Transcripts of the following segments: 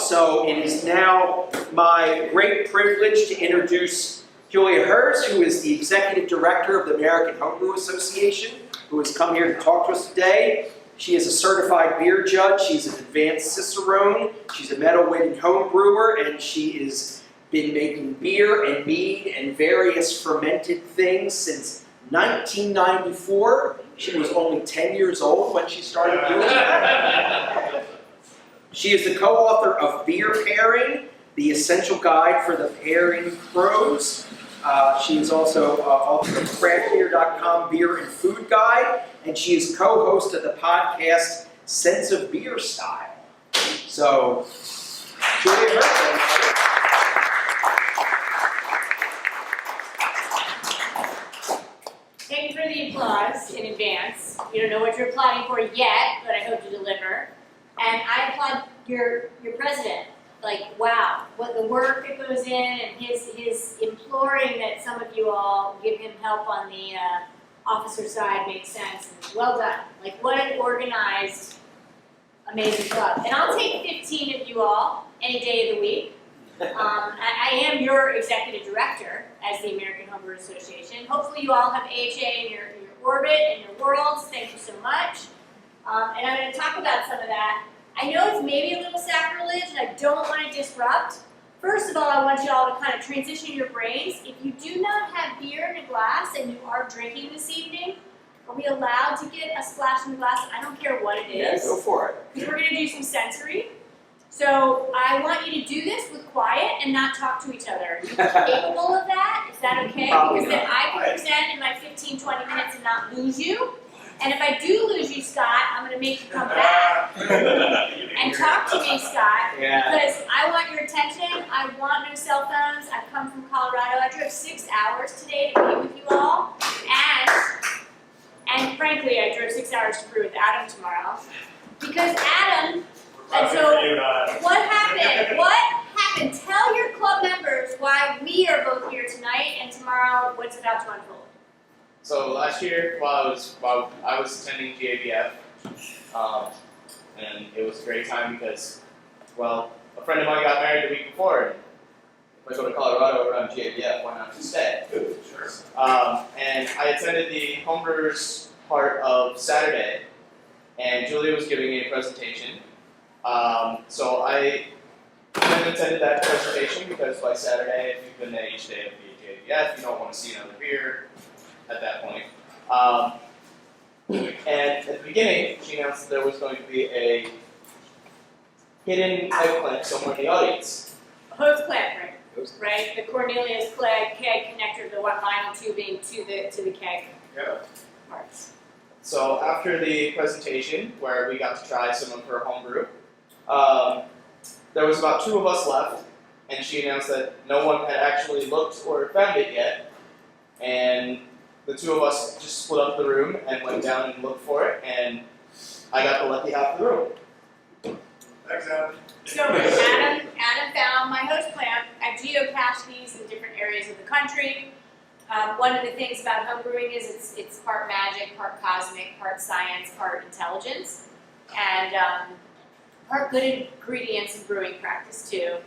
So it is now my great privilege to introduce Julia Herz, who is the Executive Director of the American Homebrewers Association, who has come here to talk to us today. She is a certified beer judge, she's an advanced Cicerone, she's a medal-winning home brewer, and she has been making beer and mead and various fermented things since 1994. She was only 10 years old when she started doing it. She is the co-author of Beer Pairing, the essential guide for the pairing pros. She is also author of craftbeer.com Beer and Food Guide, and she is co-host of the podcast Sense of Beer Style. So, Julia Herz. Thank you for the applause in advance. You don't know what you're applauding for yet, but I hope to deliver. And I applaud your president. Like, wow, what the work that goes in and his imploring that some of you all give him help on the officer side makes sense. And well done. Like, what an organized, amazing club. And I'll take 15 of you all any day of the week. I am your executive director as the American Homebrewers Association. Hopefully you all have AHA in your orbit and your worlds. Thank you so much. And I'm going to talk about some of that. I know it's maybe a little sacrilege and I don't want to disrupt. First of all, I want you all to kind of transition your brains. If you do not have beer in a glass and you are drinking this evening, are we allowed to get a splash in the glass? I don't care what it is. Yeah, go for it. Because we're going to do some sensory. So I want you to do this with quiet and not talk to each other. Are you capable of that? Is that okay? Because then I can present in my 15, 20 minutes and not lose you. And if I do lose you, Scott, I'm going to make you come back and talk to me, Scott, because I want your attention. I want no cell phones. I've come from Colorado. I drove 6 hours today to be with you all. And frankly, I drove 6 hours to brew with Adam tomorrow. Because Adam, and so what happened? What happened? Tell your club members why we are both here tonight and tomorrow what's about to unfold. So last year, while I was attending GABF, and it was a great time because, well, a friend of mine got married the week before, and if I go to Colorado around GABF, why not just stay? Sure. And I attended the homebrewers part of Saturday, and Julia was giving a presentation. So I attended that presentation because by Saturday, if you've been there each day of the GABF, you don't want to see another beer at that point. And at the beginning, she announced that there was going to be a hidden pipe clamp somewhere in the audience. A hose clamp ring, right? The Cornelius keg connector, the vinyl tubing to the keg parts. So after the presentation, where we got to try some of her homebrew, there was about 2 of us left, and she announced that no one had actually looked or found it yet, and the 2 of us just split up the room and went down and looked for it, and I got the lucky half of the room. Thanks, Adam. So Adam found my hose clamp. I geocached these in different areas of the country. One of the things about homebrewing is it's part magic, part cosmic, part science, part intelligence, and part good ingredients in brewing practice too.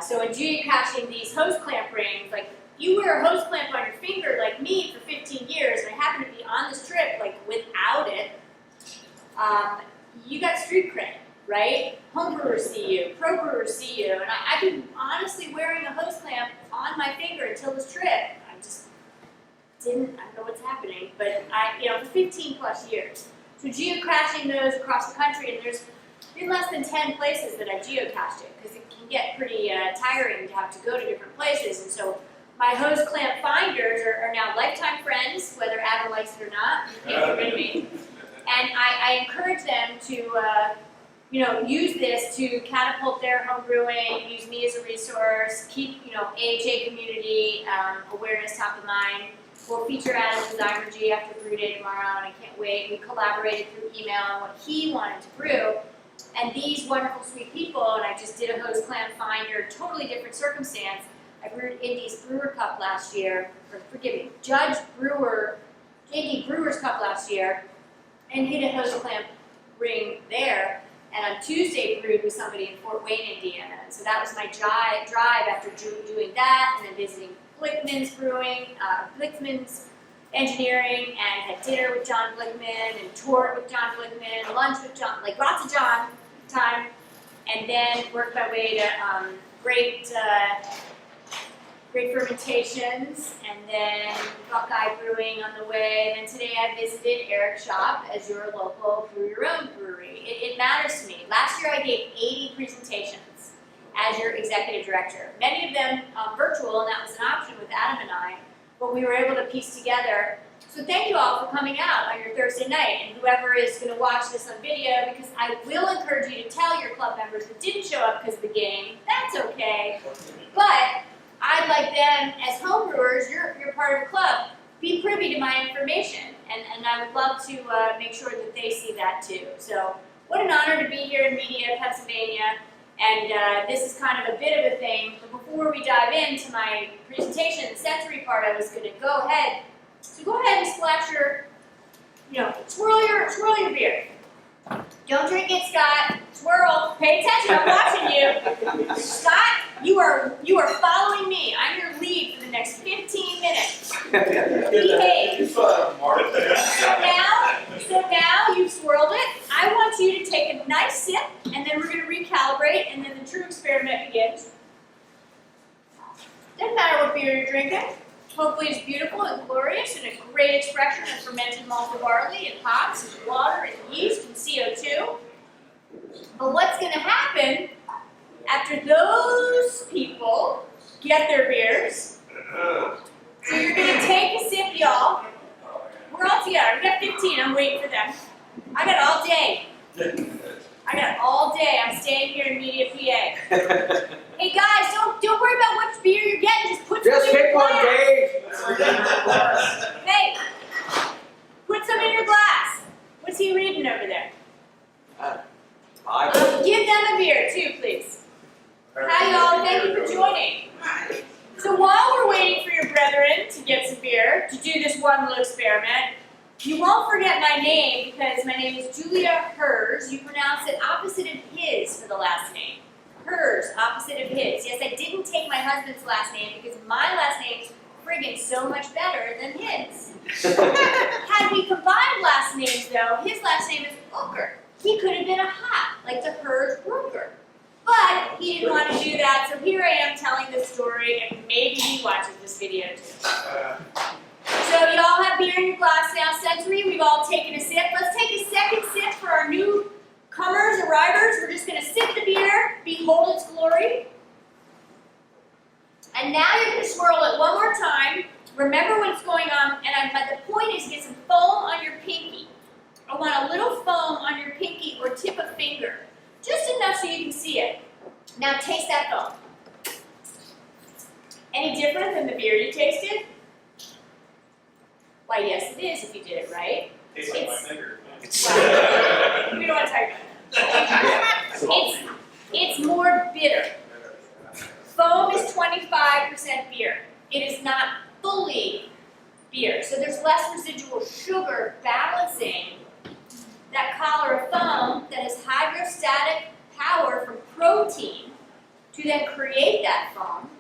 So in geocaching these hose clamp rings, like you wear a hose clamp on your finger like me for 15 years, and I happen to be on this trip like without it, you got street cred, right? Homebrewers see you, pro brewers see you, and I've been honestly wearing a hose clamp on my finger until this trip. I don't know what's happening, but for 15 plus years. So geocaching those across the country, and there's been less than 10 places that I've geocached it, because it can get pretty tiring to have to go to different places, and so my hose clamp finders are now lifetime friends, whether Adam likes it or not. You can't get rid of me. And I encourage them to, use this to catapult their home brewing, use me as a resource, keep, AHA community awareness top of mind. We'll feature Adam's Zymergy after Brew Day tomorrow, and I can't wait. We collaborated through email on what he wanted to brew. And these wonderful, sweet people, and I just did a hose clamp finder, totally different circumstance. I brewed Indy's Brewer Cup last year, Judge Brewer, JD Brewer's Cup last year, and hit a hose clamp ring there. and on Tuesday brewed with somebody in Fort Wayne, Indiana. And so that was my drive after doing that, and then visiting Blickman's Brewing, Blickman's Engineering, and had dinner with John Blickman, and toured with John Blickman, lunch with John, like lots of John time, and then worked my way to great fermentations, and then Buckeye Brewing on the way, and then today I visited Eric's shop as your local brew your own brewery. It matters to me. Last year I gave 80 presentations as your executive director. Many of them virtual, and that was an option with Adam and I, but we were able to piece together. So thank you all for coming out on your Thursday night, and whoever is going to watch this on video, because I will encourage you to tell your club members that didn't show up because of the game. That's okay. But I'd like them, as homebrewers, you're part of a club, be privy to my information, and I would love to make sure that they see that too. So what an honor to be here in Media, Pennsylvania, and this is kind of a bit of a thing, but before we dive into my presentation, the sensory part, I was going to go ahead and splash your, swirl your beer. Don't drink it, Scott. Swirl. Pay attention. I'm watching you. Scott, you are following me. I'm your lead for the next 15 minutes. Behave. So now you've swirled it. I want you to take a nice sip, and then we're going to recalibrate, and then the true experiment begins. Doesn't matter what beer you're drinking. Hopefully it's beautiful and glorious and a great expression of fermented malted barley and hops and water and yeast and CO2. But what's going to happen after those people get their beers? So you're going to take a sip, y'all. We're all together. We got 15. I'm waiting for them. I got all day. I'm staying here in Media, PA. Hey guys, don't worry about which beer you're getting. Just put some in your glass. Hey, put some in your glass. What's he reading over there? Give them a beer too, please. Hi y'all, thank you for joining. So while we're waiting for your brethren to get some beer, to do this one little experiment, you won't forget my name because my name is Julia Herz. You pronounce it opposite of his for the last name. Herz, opposite of his. Yes, I didn't take my husband's last name because my last name is friggin' so much better than his. Had we combined last names though, his last name is Booker. He could have been a hot, like the Herz Brooker. But he didn't want to do that, so here I am telling this story, and maybe he watches this video too. So you all have beer in your glass now, sensory. We've all taken a sip. Let's take a second sip for our newcomers, arrivers. We're just going to sip the beer, behold its glory. And now you're going to swirl it one more time. Remember what's going on, and the point is get some foam on your pinky. I want a little foam on your pinky or tip of finger, just enough so you can see it. Now taste that foam. Any different than the beer you tasted? Why, yes, it is if you did it right. Tastes like my finger. Well, we don't want to talk about that. It's more bitter. Foam is 25% beer. It is not fully beer. So there's less residual sugar balancing that collar of foam that has hydrostatic power from protein to then create that foam.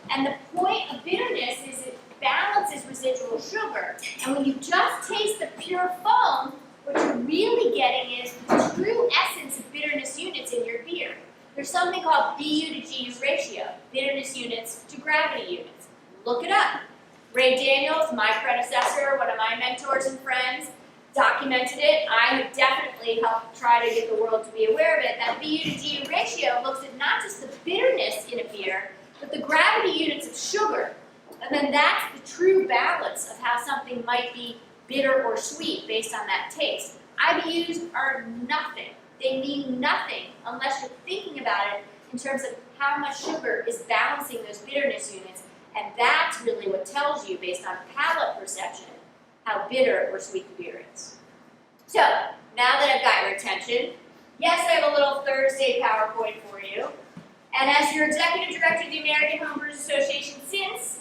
And the point of bitterness is it balances residual sugar. And when you just taste the pure foam, what you're really getting is the true essence of bitterness units in your beer. There's something called BU to GU ratio, bitterness units to gravity units. Look it up. Ray Daniels, my predecessor, one of my mentors and friends, documented it. I have definitely helped try to get the world to be aware of it. That BU to GU ratio looks at not just the bitterness in a beer, but the gravity units of sugar. And then that's the true balance of how something might be bitter or sweet based on that taste. IBUs are nothing. They mean nothing unless you're thinking about it in terms of how much sugar is balancing those bitterness units. And that's really what tells you, based on palate perception, how bitter or sweet the beer is. So, now that I've got your attention, yes, I have a little Thursday PowerPoint for you. And as your Executive Director of the American Homebrewers Association since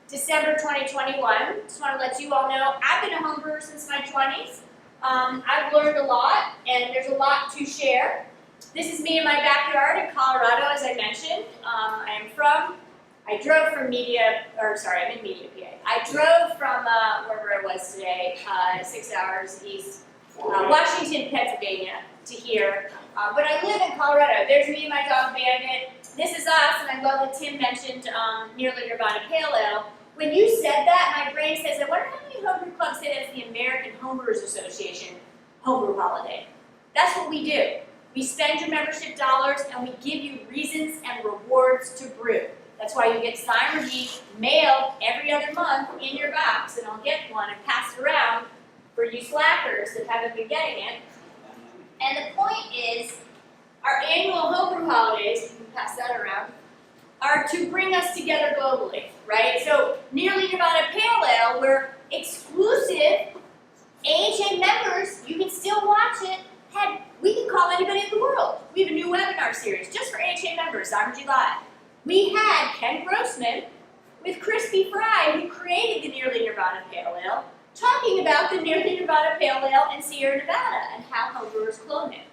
December 2021, just want to let you all know, I've been a homebrewer since my 20s. I've learned a lot, and there's a lot to share. This is me in my backyard in Colorado, as I mentioned. I drove from I'm in Media, PA. I drove from wherever I was today, 6 hours east, Washington, Pennsylvania, to here. But I live in Colorado. There's me and my dog Bandit. This is us, and I love that Tim mentioned Nearly Nirvana Pale Ale. When you said that, my brain says, I wonder how many homebrew clubs say that's the American Homebrewers Association homebrew holiday. That's what we do. We spend your membership dollars, and we give you reasons and rewards to brew. That's why you get Synergy mailed every other month in your box, and I'll get one and pass it around for you slackers that haven't been getting it. And the point is, our annual homebrew holidays, you can pass that around, are to bring us together globally, right? So Nearly Nirvana Pale Ale, we're exclusive AHA members, you can still watch it, we can call anybody in the world. We have a new webinar series just for AHA members, Synergy Live. We had Ken Grossman with Crispy Fry, who created the Nearly Nirvana Pale Ale, talking about the Nearly Nirvana Pale Ale in Sierra Nevada and how homebrewers clone it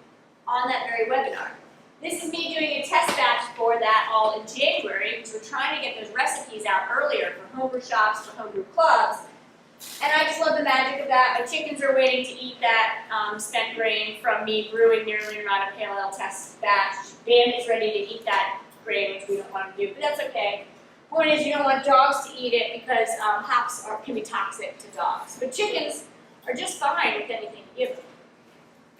on that very webinar. This is me doing a test batch for that all in January because we're trying to get those recipes out earlier for homebrew shops, for homebrew clubs. And I just love the magic of that. My chickens are waiting to eat that spent grain from me brewing Nearly Nirvana Pale Ale test batch. Bandit's ready to eat that grain, which we don't want to do, but that's okay. Point is, you don't want dogs to eat it because hops can be toxic to dogs. But chickens are just fine with anything you give them.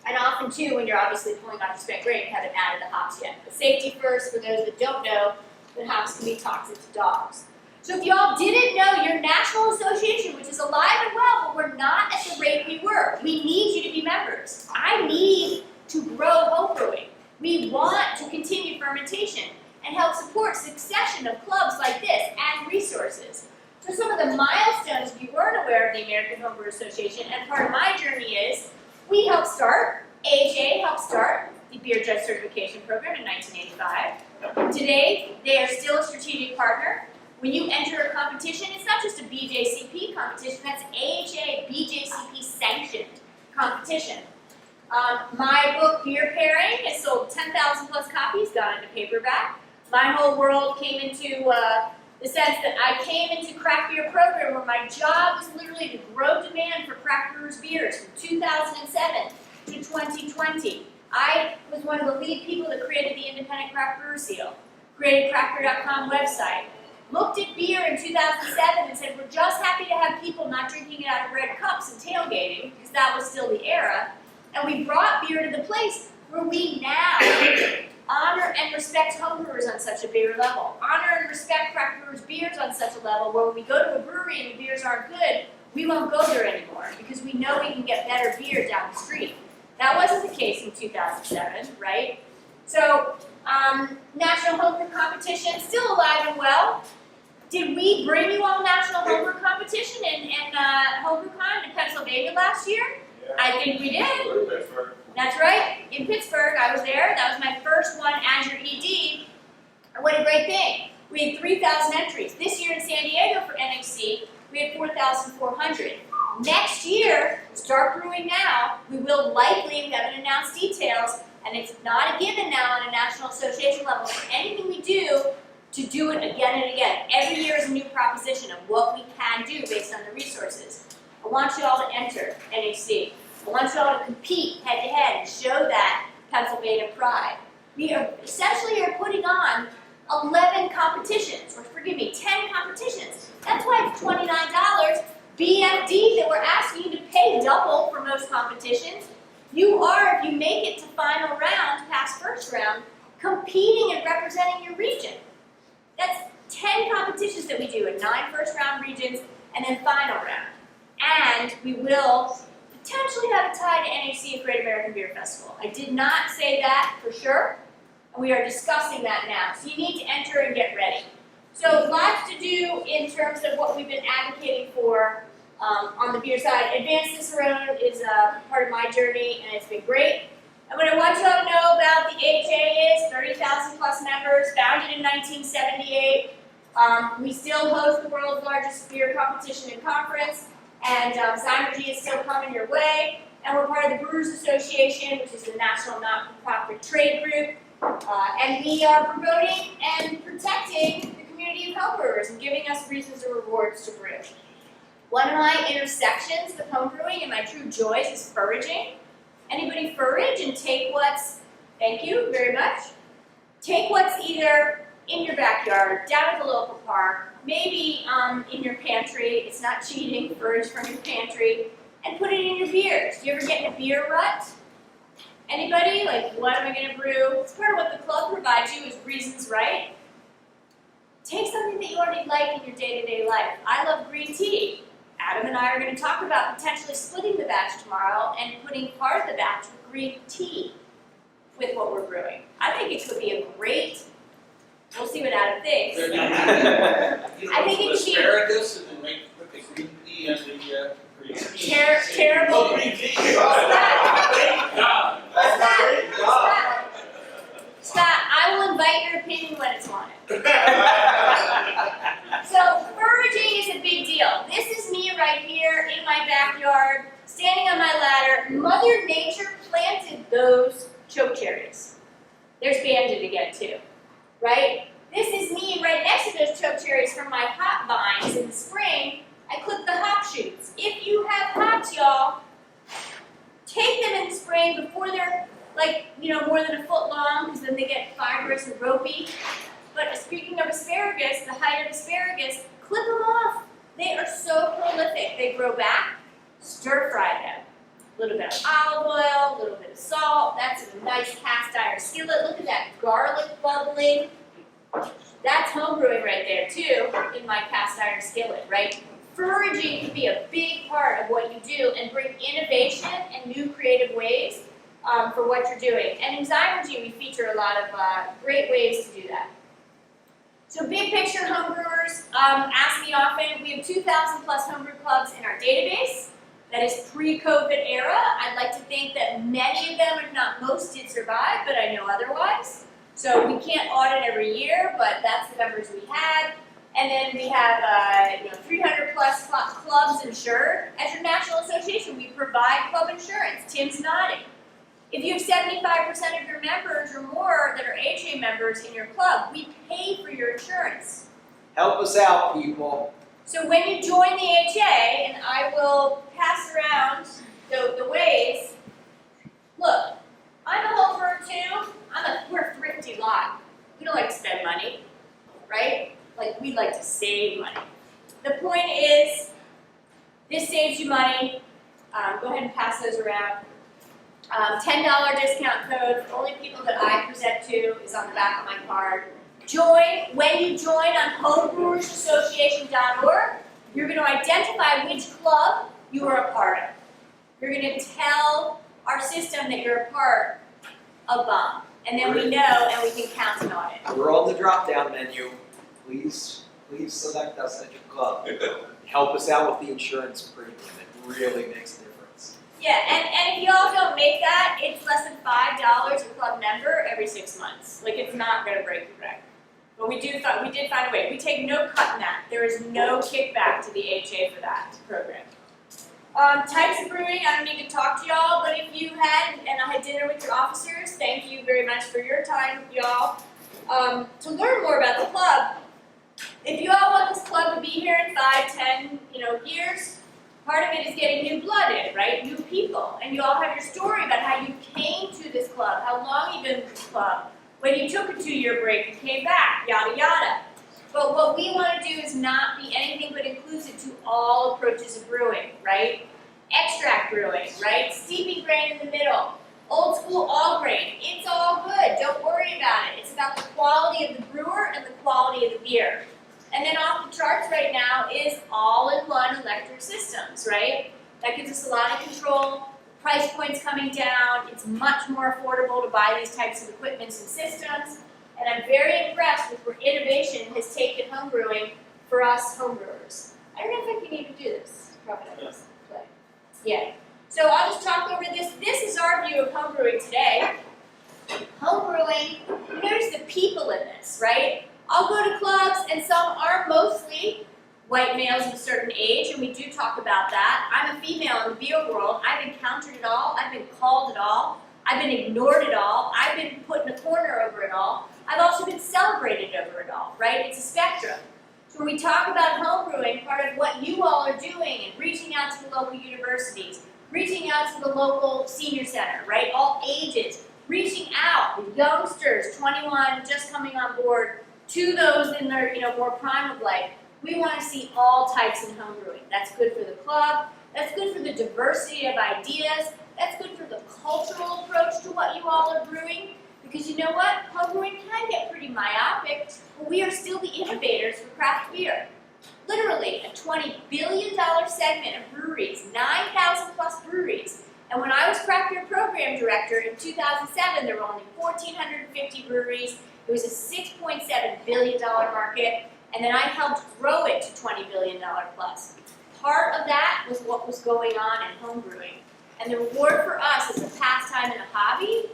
And often, too, when you're obviously pulling off your spent grain, you haven't added the hops yet. But safety first, for those that don't know, that hops can be toxic to dogs. So if y'all didn't know, your national association, which is alive and well, but we're not at the rate we were. We need you to be members. I need to grow homebrewing. We want to continue fermentation and help support succession of clubs like this as resources. So some of the milestones, if you weren't aware of the American Homebrewers Association, and part of my journey is, we helped start, AHA helped start the Beer Judge Certification Program in 1985. Today, they are still a strategic partner. When you enter a competition, it's not just a BJCP competition, that's AHA BJCP sanctioned competition. My book, Beer Pairing, has sold 10,000 plus copies, gone into paperback. My whole world came into the sense that I came into craft beer program where my job was literally to grow demand for craft brewers beers from 2007 to 2020. I was one of the lead people that created the Independent Craft Brewer Seal, created craftbeer.com website, looked at beer in 2007 and said, we're just happy to have people not drinking it out of red cups and tailgating, because that was still the era. And we brought beer to the place where we now honor and respect homebrewers on such a bigger level. Honor and respect craft brewers' beers on such a level where when we go to a brewery and the beers aren't good, we won't go there anymore because we know we can get better beer down the street. That wasn't the case in 2007, right? So, National Homebrew Competition, still alive and well. Did we bring you all National Homebrew Competition and HomebrewCon in Pennsylvania last year? Yeah. I think we did. That's right, in Pittsburgh, I was there. That was my first one as your ED. What a great thing. We had 3,000 entries. This year in San Diego for NHC, we had 4,400. Next year, start brewing now. We will likely, we haven't announced details, and it's not a given now on a national association level for anything we do to do it again and again. Every year is a new proposition of what we can do based on the resources. I want you all to enter NHC. I want you all to compete head-to-head and show that Pennsylvania pride. We are essentially putting on 11 competitions, or forgive me, 10 competitions. That's why it's $29 BFD that we're asking you to pay double for most competitions. You are, if you make it to final round, past first round, competing and representing your region. That's 10 competitions that we do in 9 first round regions and then final round. And we will potentially have a tie to NHC and Great American Beer Festival. I did not say that for sure, and we are discussing that now. So you need to enter and get ready. So lots to do in terms of what we've been advocating for on the beer side. Advanced Cicerone is part of my journey, and it's been great. And what I want you all to know about the AHA is 30,000 plus members, founded in 1978. We still host the world's largest beer competition and conference, and Synergy is still coming your way. and we're part of the Brewers Association, which is the national not-for-profit trade group. And we are promoting and protecting the community of homebrewers and giving us reasons and rewards to brew. One of my intersections with homebrewing and my true joys is foraging. Anybody forage and take what's, thank you very much, take what's either in your backyard, down at the local park, maybe in your pantry, it's not cheating, forage from your pantry, and put it in your beers. Do you ever get in a beer rut? Anybody? Like, what am I gonna brew? It's part of what the club provides you is reasons, right? Take something that you already like in your day-to-day life. I love green tea. Adam and I are gonna talk about potentially splitting the batch tomorrow and putting part of the batch with green tea with what we're brewing. I think it could be a great, we'll see what Adam thinks. You know, I think it could be asparagus and then put the green tea and the green tea. terrible. Oh, green tea. Thank God. Thank God. Scott, I will invite your opinion when it's wanted. So foraging is a big deal. This is me right here in my backyard, standing on my ladder. Mother Nature planted those chokecherries. There's banded again too, right? This is me right next to those chokecherries from my hop vines in the spring. I clip the hop shoots. If you have hops, y'all, take them in the spring before they're more than a foot long, because then they get fibrous and ropey. But speaking of asparagus, the height of asparagus, clip them off. They are so prolific. They grow back, stir fry them. A little bit of olive oil, a little bit of salt. That's a nice cast iron skillet. Look at that garlic bubbling. That's home brewing right there too, in my cast iron skillet, right? Foraging can be a big part of what you do and bring innovation and new creative ways for what you're doing. And in Zymergy, we feature a lot of great ways to do that. So big picture homebrewers ask me often, we have 2,000 plus homebrew clubs in our database. That is pre-COVID era. I'd like to think that many of them, if not most, did survive, but I know otherwise. So we can't audit every year, but that's the numbers we had. And then we have 300 plus clubs insured. As your national association, we provide club insurance. Tim's nodding. If you have 75% of your members or more that are AHA members in your club, we pay for your insurance. Help us out, people. So when you join the AHA, and I will pass around the ways, look, I'm a home brewer too. We're a thrifty lot. We don't like to spend money, right? Like, we like to save money. The point is, this saves you money. Go ahead and pass those around. $10 discount code. The only people that I present to is on the back of my card. When you join on homebrewersassociation.org, you're going to identify which club you are a part of. You're going to tell our system that you're a part of BOM. And then we know and we can count on it. We're on the drop-down menu. Please select us at your club. Help us out with the insurance premium. It really makes a difference. Yeah, and if y'all don't make that, it's less than $5 a club member every 6 months. Like, it's not going to break your bank. But we did find a way. We take no cut in that. There is no kickback to the AHA for that program. Types of brewing, I don't need to talk to y'all, but if you had, and I had dinner with your officers, thank you very much for your time, y'all. To learn more about the club, if you all want this club to be here in 5, 10, years, part of it is getting new blood in, right? New people. And you all have your story about how you came to this club, how long you've been with this club, when you took a 2-year break and came back, yada yada. But what we want to do is not be anything but inclusive to all approaches of brewing, right? Extract brewing, right? Steeping grain in the middle. Old school all grain. It's all good. Don't worry about it. It's about the quality of the brewer and the quality of the beer. And then off the charts right now is all-in-one electric systems, right? That gives us a lot of control. Price points coming down. It's much more affordable to buy these types of equipments and systems. And I'm very impressed with where innovation has taken homebrewing for us homebrewers. I don't know if I can even do this. Probably not. But yeah. So I'll just talk over this. This is our view of homebrewing today. Homebrewing, notice the people in this, right? I'll go to clubs and some are mostly white males of a certain age, and we do talk about that. I'm a female in the beer world. I've encountered it all. I've been called it all. I've been ignored it all. I've been put in a corner over it all. I've also been celebrated over it all, right? It's a spectrum. So when we talk about homebrewing, part of what you all are doing and reaching out to the local universities, reaching out to the local senior center, right? All ages, reaching out, the youngsters, 21, just coming on board, to those in their more prime of life. We want to see all types in homebrewing. That's good for the club. That's good for the diversity of ideas. That's good for the cultural approach to what you all are brewing. Because you know what? Homebrewing can get pretty myopic, but we are still the innovators for craft beer. Literally, a $20 billion segment of breweries, 9,000 plus breweries. And when I was craft beer program director in 2007, there were only 1,450 breweries. It was a $6.7 billion market, and then I helped grow it to $20 billion plus. Part of that was what was going on in homebrewing. And the reward for us as a pastime and a hobby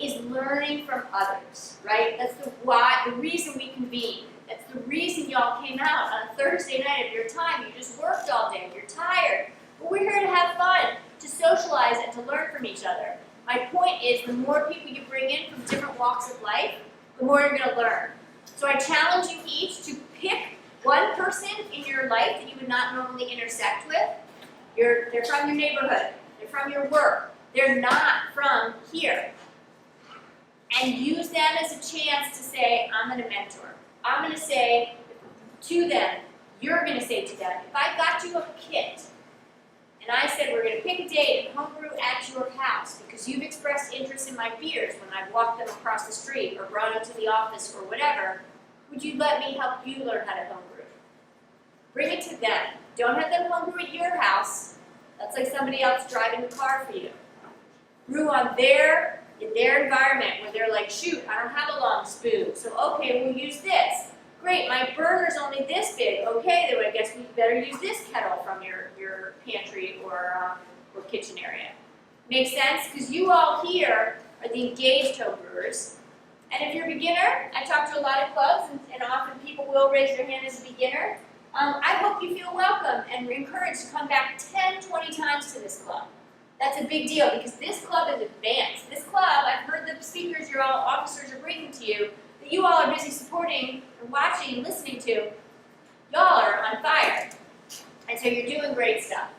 is learning from others, right? That's the reason we convene. That's the reason y'all came out on a Thursday night of your time. You just worked all day, you're tired. But we're here to have fun, to socialize and to learn from each other. My point is, the more people you bring in from different walks of life, the more you're gonna learn. So I challenge you each to pick one person in your life that you would not normally intersect with. They're from your neighborhood, they're from your work, they're not from here. And use them as a chance to say, I'm gonna mentor. I'm gonna say to them, you're gonna say to them, if I got you a kit, and I said we're gonna pick a date and homebrew at your house because you've expressed interest in my beers when I've walked them across the street or brought them to the office or whatever, would you let me help you learn how to homebrew? Bring it to them. Don't have them homebrew at your house. That's like somebody else driving the car for you. Brew on in their environment where they're like, shoot, I don't have a long spoon, so okay, we'll use this. Great, my burner's only this big. Okay, then I guess we better use this kettle from your pantry or kitchen area. Make sense? Because you all here are the engaged homebrewers. And if you're a beginner, I talk to a lot of clubs, and often people will raise their hand as a beginner. I hope you feel welcome and encouraged to come back 10, 20 times to this club. That's a big deal because this club is advanced. This club, I've heard the speakers your officers are bringing to you, that you all are busy supporting and watching and listening to. Y'all are on fire. And so you're doing great stuff.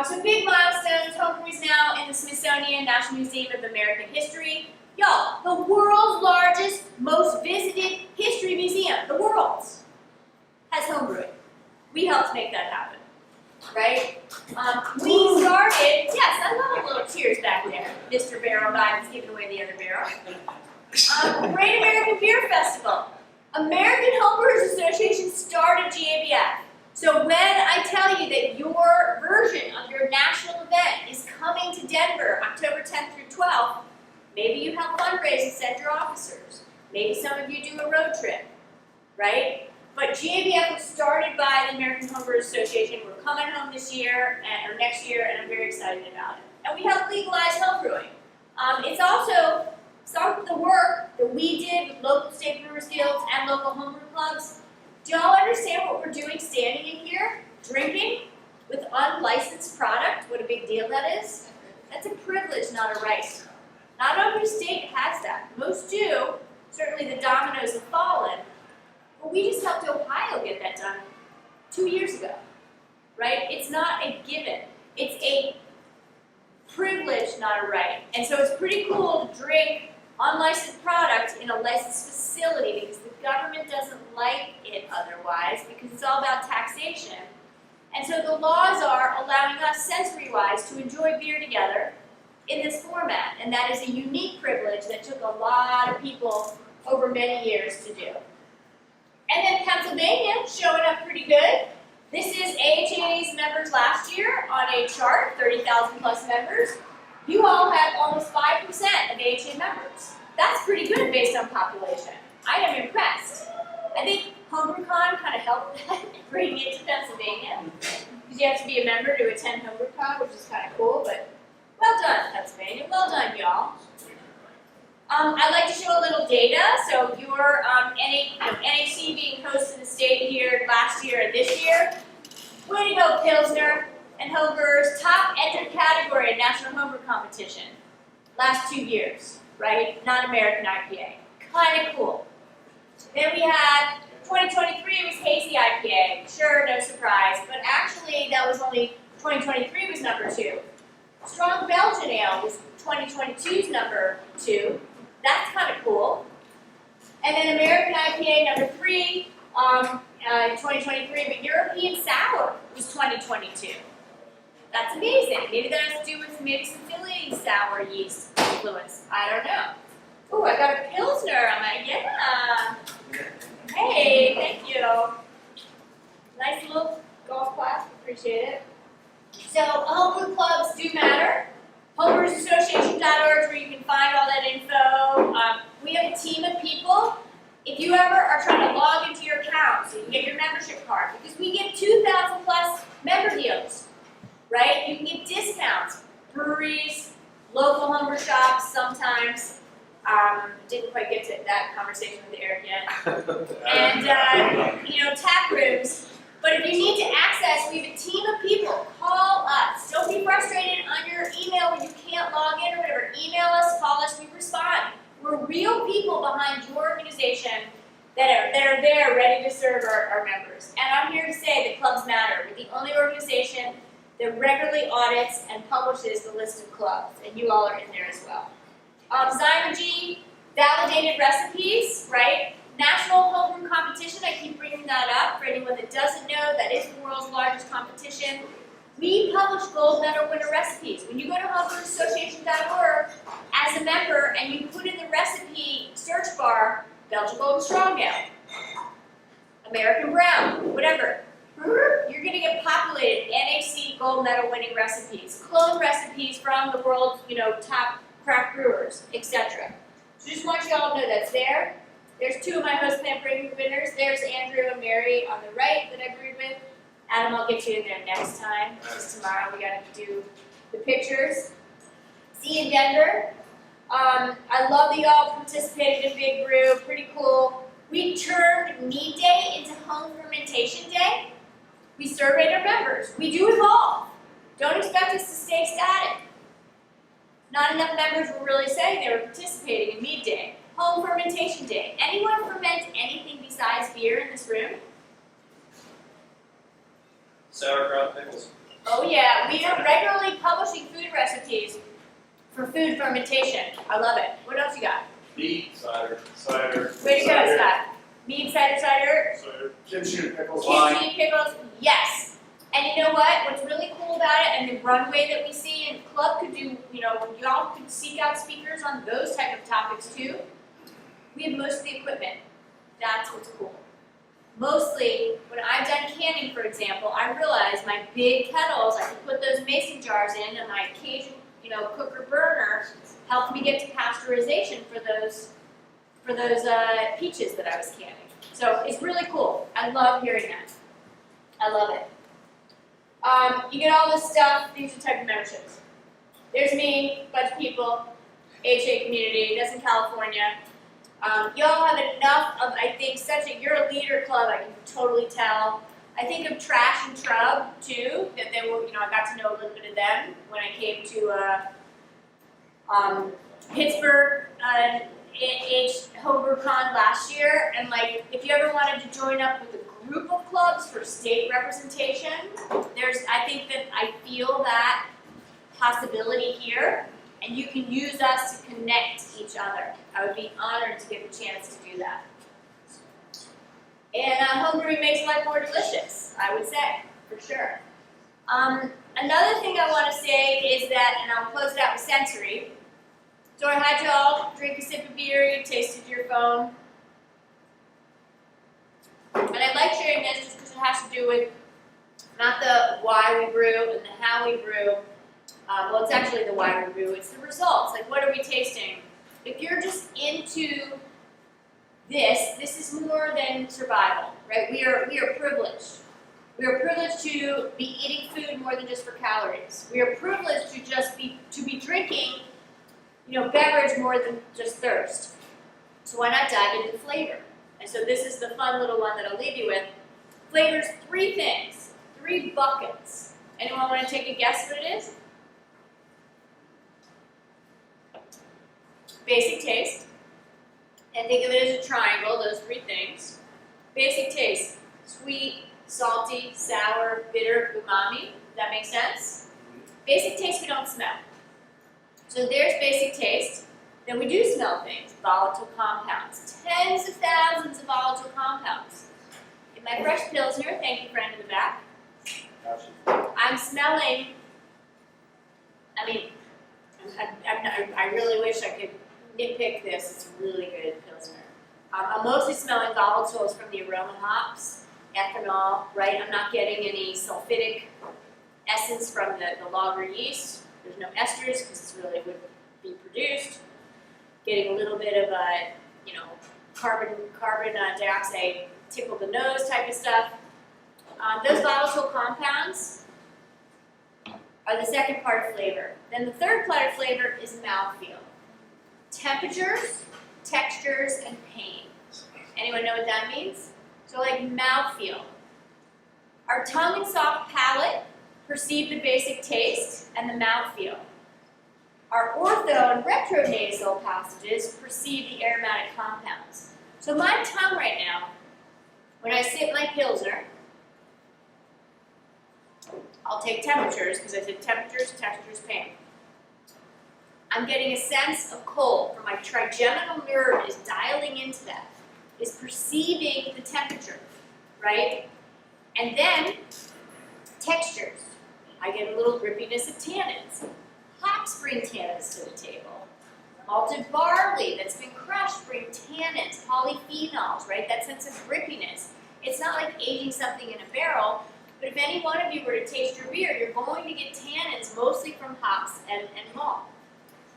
So big milestones. Homebrewing's now in the Smithsonian National Museum of American History. Y'all, the world's largest, most visited history museum, the world's, has homebrewing. We helped make that happen. Right? We started, yes, I love little cheers back there. Mr. Barrel guy was giving away the other barrel. Great American Beer Festival. American Homebrewers Association started GABF. So when I tell you that your version of your national event is coming to Denver October 10th through 12th, maybe you help fundraise and send your officers. Maybe some of you do a road trip, right? But GABF was started by the American Homebrewers Association. We're coming home this year, or next year, and I'm very excited about it. And we help legalize homebrewing. It's also some of the work that we did with local state brewers guilds and local homebrew clubs. Do y'all understand what we're doing standing in here, drinking with unlicensed product? What a big deal that is. That's a privilege, not a right. Not every state has that. Most do. Certainly the dominoes have fallen. But we just helped Ohio get that done 2 years ago, right? It's not a given. It's a privilege, not a right. And so it's pretty cool to drink unlicensed product in a licensed facility because the government doesn't like it otherwise because it's all about taxation. And so the laws are allowing us sensory-wise to enjoy beer together in this format. And that is a unique privilege that took a lot of people over many years to do. And then Pennsylvania, showing up pretty good. This is AHA's members last year on a chart, 30,000 plus members. You all have almost 5% of AHA members. That's pretty good based on population. I am impressed. I think HomebrewCon kind of helped bring it to Pennsylvania. Because you have to be a member to attend HomebrewCon, which is kind of cool, but well done, Pennsylvania. Well done, y'all. I'd like to show a little data. So your NHC being host of the state here last year and this year. Way to go, Pilsner and Homebrewers. Top entered category in National Homebrew Competition. Last 2 years, right? Non-American IPA. Kind of cool. Then we had 2023 was Hazy IPA. Sure, no surprise. But actually, that was only 2023 was number 2. Strong Belgian Ale was 2022's number 2. That's kind of cool. And then American IPA number 3 in 2023, but European Sour was 2022. That's amazing. Maybe that has to do with maybe some Philly sour yeast influence. I don't know. Oh, I got a Pilsner. I'm like, yeah. Hey, thank you. Nice little golf clap. Appreciate it. So, homebrew clubs do matter. Homebrewersassociation.org is where you can find all that info. We have a team of people. If you ever are trying to log into your account so you can get your membership card, because we get 2,000 plus member deals, right? You can get discounts. Breweries, local homebrew shops sometimes. Didn't quite get to that conversation with Eric yet. And, tap rooms. But if you need to access, we have a team of people. Call us. Don't be frustrated on your email when you can't log in or whatever. Email us, call us, we respond. We're real people behind your organization that are there ready to serve our members. And I'm here to say that clubs matter. We're the only organization that regularly audits and publishes the list of clubs. And you all are in there as well. Zymergy, validated recipes, right? National Homebrew Competition, I keep bringing that up for anyone that doesn't know, that is the world's largest competition. We publish gold medal winner recipes. When you go to homebrewersassociation.org as a member and you put in the recipe search bar, Belgian Golden Strong Ale, American Brown, whatever, you're going to get populated NHC gold medal winning recipes, clone recipes from the world's top craft brewers, etc. So just want you all to know that's there. There's 2 of my host plant brewing winners. There's Andrew and Mary on the right that I brewed with. Adam, I'll get you in there next time. Just tomorrow we got to do the pictures. See you in Denver. I love that y'all participated in Big Brew. Pretty cool. We turned Mead Day into Home Fermentation Day. We surveyed our members. We do evolve. Don't expect us to stay static. Not enough members were really saying they were participating in Mead Day. Home Fermentation Day. Anyone ferment anything besides beer in this room? Sauerkraut pickles. Oh yeah, we are regularly publishing food recipes for food fermentation. I love it. What else you got? Mead. Cider. Way to go, Scott. Mead, cider. Kimchi pickles. Kimchi, pickles, yes. And you know what? What's really cool about it, and the runway that we see, and club could do, y'all could seek out speakers on those type of topics too. We have most of the equipment. That's what's cool. Mostly, when I've done canning, for example, I realized my big kettles, I could put those mason jars in, and my Cajun, cooker burner helped me get to pasteurization for those peaches that I was canning. So it's really cool. I love hearing that. I love it. You get all this stuff. These are the type of memberships. There's me, a bunch of people, HA community, that's in California. Y'all have enough of, I think, you're a leader club, I can totally tell. I think of Trash and Trub, too, that they were, I got to know a little bit of them when I came to Pittsburgh HomebrewCon last year. And, if you ever wanted to join up with a group of clubs for state representation, I feel that possibility here. And you can use us to connect each other. I would be honored to get the chance to do that. And homebrewing makes life more delicious, I would say, for sure. Another thing I want to say is that, and I'll close it out with sensory. So I had y'all drink a sip of beer, you tasted your phone. And I like sharing this just because it has to do with not the why we brew and the how we brew. Well, it's actually the why we brew, it's the results. What are we tasting? If you're just into this is more than survival, right? We are privileged. We are privileged to be eating food more than just for calories. We are privileged to be drinking, beverage more than just thirst. So why not dive into flavor? And so this is the fun little one that I'll leave you with. Flavor's 3 things, 3 buckets. Anyone want to take a guess what it is? Basic taste. And think of it as a triangle, those 3 things. Basic taste, sweet, salty, sour, bitter, umami. Does that make sense? Basic taste we don't smell. So there's basic taste. Then we do smell things, volatile compounds, tens of thousands of volatile compounds. In my fresh Pilsner, thank you friend in the back, I'm smelling, I really wish I could nitpick this, it's a really good Pilsner. I'm mostly smelling volatiles from the aroma hops, ethanol, right? I'm not getting any sulfitic essence from the lager yeast. There's no esters because this really would be produced. Getting a little bit of a, carbon dioxide, tickle the nose type of stuff. Those volatile compounds are the second part of flavor. Then the third part of flavor is mouthfeel. Temperatures, textures, and pain. Anyone know what that means? So like mouthfeel. Our tongue and soft palate perceive the basic taste and the mouthfeel. Our ortho and retronasal passages perceive the aromatic compounds. So my tongue right now, when I sip my Pilsner, I'll take temperatures because I said temperatures, textures, pain. I'm getting a sense of cold, for my trigeminal nerve is dialing into that, is perceiving the temperature, right? And then textures. I get a little grippiness of tannins. Hops bring tannins to the table. Malted barley that's been crushed bring tannins, polyphenols, right? That sense of grippiness. It's not like aging something in a barrel, but if any one of you were to taste your beer, you're going to get tannins mostly from hops and malt.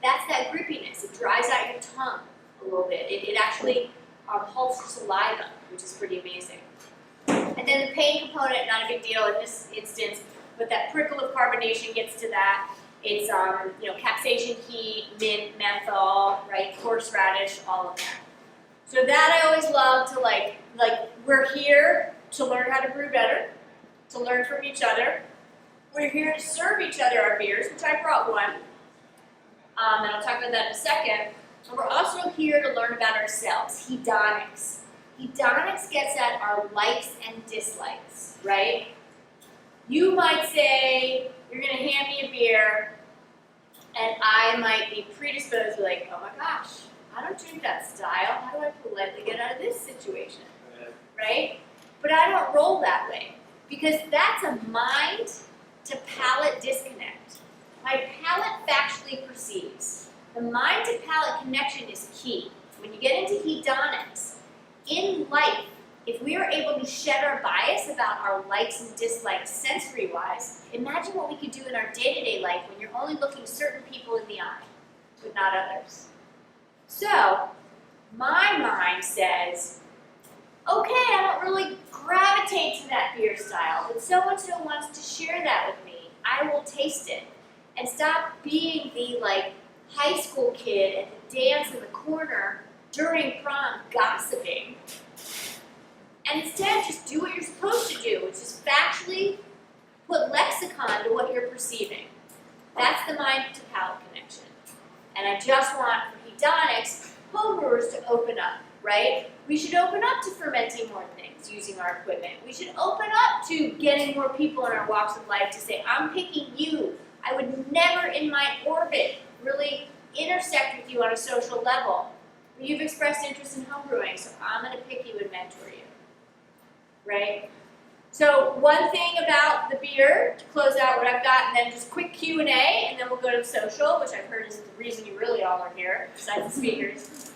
That's that grippiness. It dries out your tongue a little bit. It actually halts your saliva, which is pretty amazing. And then the pain component, not a big deal in this instance, but that prickle of carbonation gets to that. It's capsaicin, heat, mint, menthol, right, horseradish, all of that. So that I always love to like we're here to learn how to brew better, to learn from each other. We're here to serve each other our beers, which I brought one. And I'll talk about that in a second. And we're also here to learn about ourselves, hedonics. Hedonics gets at our likes and dislikes, right? You might say, you're going to hand me a beer, and I might be predisposed to like, oh my gosh, I don't drink that style. How do I politely get out of this situation, right? But I don't roll that way, because that's a mind to palate disconnect. My palate factually perceives. The mind to palate connection is key. When you get into hedonics, in life, if we are able to shed our bias about our likes and dislikes sensory-wise, imagine what we could do in our day-to-day life when you're only looking certain people in the eye, but not others. So, my mind says, okay, I don't really gravitate to that beer style, but so-and-so wants to share that with me. I will taste it. And stop being the high school kid at the dance in the corner during prom gossiping. And instead, just do what you're supposed to do, which is factually put lexicon to what you're perceiving. That's the mind to palate connection. And I just want, for hedonics, homebrewers to open up, right? We should open up to fermenting more things using our equipment. We should open up to getting more people in our walks of life to say, I'm picking you. I would never in my orbit really intersect with you on a social level. But you've expressed interest in homebrewing, so I'm going to pick you and mentor you. Right? So one thing about the beer, to close out what I've got, and then just quick Q&A, and then we'll go to the social, which I've heard is the reason you really all are here, besides the speakers,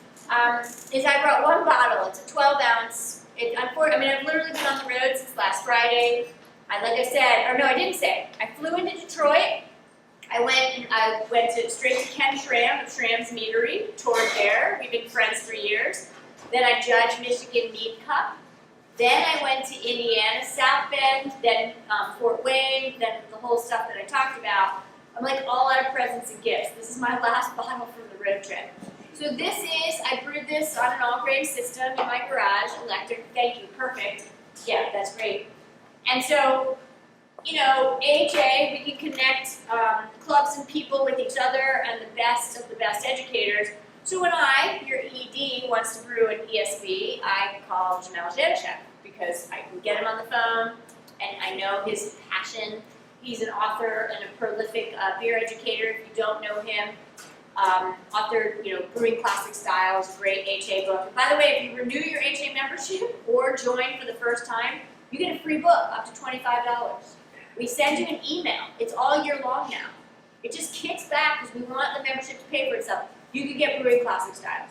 is I brought one bottle. It's a 12-ounce. I've literally been on the road since last Friday. I didn't say. I flew into Detroit. I went straight to Ken Schramm of Schramm's Meadery, toured there. We've been friends for years. Then I judged Michigan Mead Cup. Then I went to Indiana, South Bend, then Fort Wayne, then the whole stuff that I talked about. I'm like all out of presents and gifts. This is my last bottle from the road trip. So this is, I brewed this on an all-grain system in my garage, electric, thank you, perfect. Yeah, that's great. And so, you know, AHA, we can connect clubs and people with each other and the best of the best educators. So when your ED, wants to brew an ESB, I call Jamel Zedashek because I can get him on the phone and I know his passion. He's an author and a prolific beer educator. If you don't know him, authored, you know, Brewing Classic Styles, great HA book. And by the way, if you renew your HA membership or join for the first time, you get a free book up to $25. We send you an email. It's all year long now. It just kicks back because we want the membership to pay for itself. You can get Brewing Classic Styles.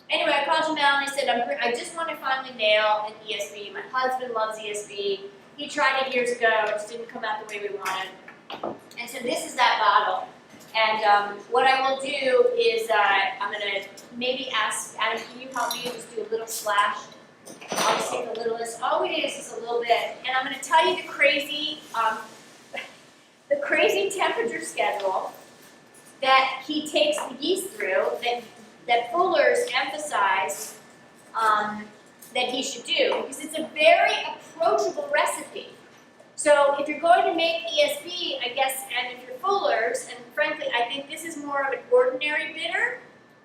Anyway, I called Jamel and I said, I just want to finally nail an ESB. My husband loves ESB. He tried it years ago. It just didn't come out the way we wanted. And so this is that bottle. And what I will do is I'm going to maybe ask, Adam, can you help me just do a little splash? I'll just take the littlest. All we need is just a little bit. And I'm going to tell you the crazy temperature schedule that he takes the yeast through that Fuller's emphasized that he should do, because it's a very approachable recipe. So if you're going to make ESB, I guess, and if you're Fuller's, and frankly, I think this is more of an ordinary bitter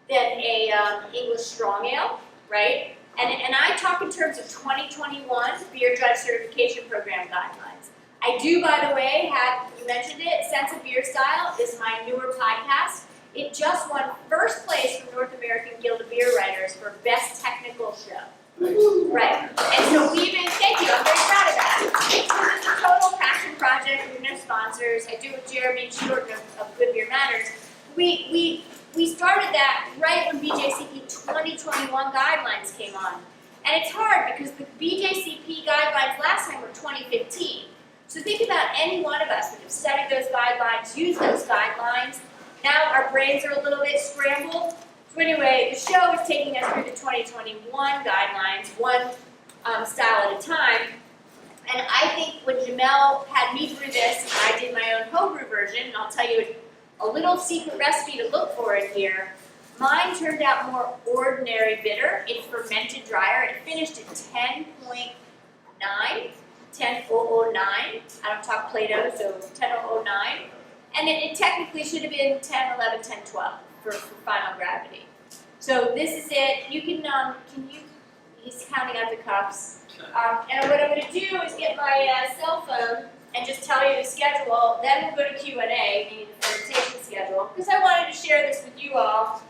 than a English strong ale, right? And I talk in terms of 2021 Beer Judge Certification Program guidelines. I do, by the way, you mentioned it, Sense of Beer Style is my newer podcast. It just won first place from North American Guild of Beer Writers for Best Technical Show. Right. And so thank you, I'm very proud of that. It's a total passion project. We have sponsors. I do with Jeremy Shorten of Good Beer Matters. We started that right when BJCP 2021 guidelines came on. And it's hard because the BJCP guidelines last time were 2015. So think about any one of us that have studied those guidelines, used those guidelines. Now our brains are a little bit scrambled. So anyway, the show is taking us through the 2021 guidelines, one style at a time. And I think when Jamel had me brew this, and I did my own homebrew version, and I'll tell you a little secret recipe to look for in here, mine turned out more ordinary bitter. It fermented drier. It finished at 10.9, 10.009. I don't talk Plato, so 10.009. And it technically should have been 10, 11, 10, 12 for final gravity. So this is it. You can he's counting out the cups. And what I'm going to do is get my cell phone and just tell you the schedule. Then we'll go to Q&A, meaning the fermentation schedule, because I wanted to share this with you all.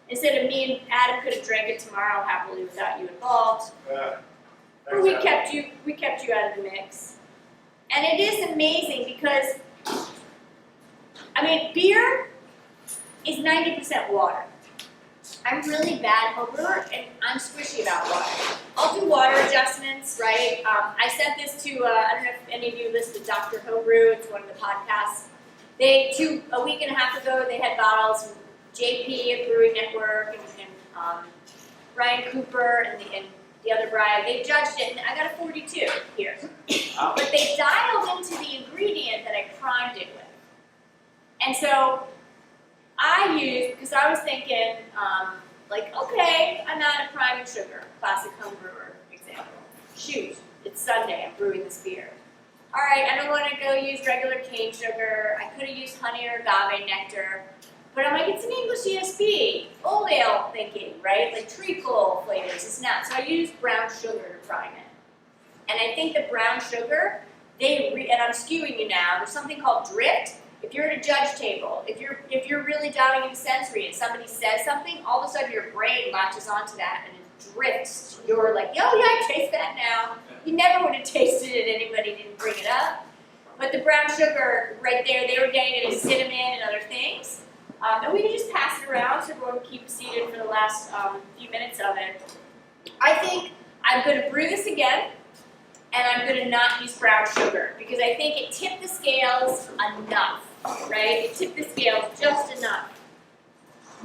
Instead of me and Adam could have drank it tomorrow happily without you involved. But we kept you out of the mix. And it is amazing because, I mean, beer is 90% water. I'm really bad homebrewer, and I'm squishy about water. I'll do water adjustments, right? I sent this to, I don't know if any of you listened to Dr. Homebrew, it's one of the podcasts. A week and a half ago, they had bottles from JP at Brewing Network and Brian Cooper and the other Brian. They judged it, and I got a 42 here. But they dialed into the ingredient that I primed it with. And so I used, because I was thinking, okay, I'm out of priming sugar, classic homebrewer example. Shoot, it's Sunday, I'm brewing this beer. All right, I don't want to go use regular cane sugar. I could have used honey or agave nectar. But I'm like, it's an English ESB, old ale thinking, right? Like treacle flavors, it's not. So I used brown sugar to prime it. And I think the brown sugar, and I'm skewing you now, there's something called drift. If you're at a judge table, if you're really diving into sensory and somebody says something, all of a sudden your brain latches onto that and it drifts. You're like, oh yeah, I taste that now. You never would have tasted it if anybody didn't bring it up. But the brown sugar right there, they were getting it as cinnamon and other things. And we can just pass it around so everyone keeps seated for the last few minutes of it. I think I'm going to brew this again, and I'm going to not use brown sugar because I think it tipped the scales enough, right? It tipped the scales just enough.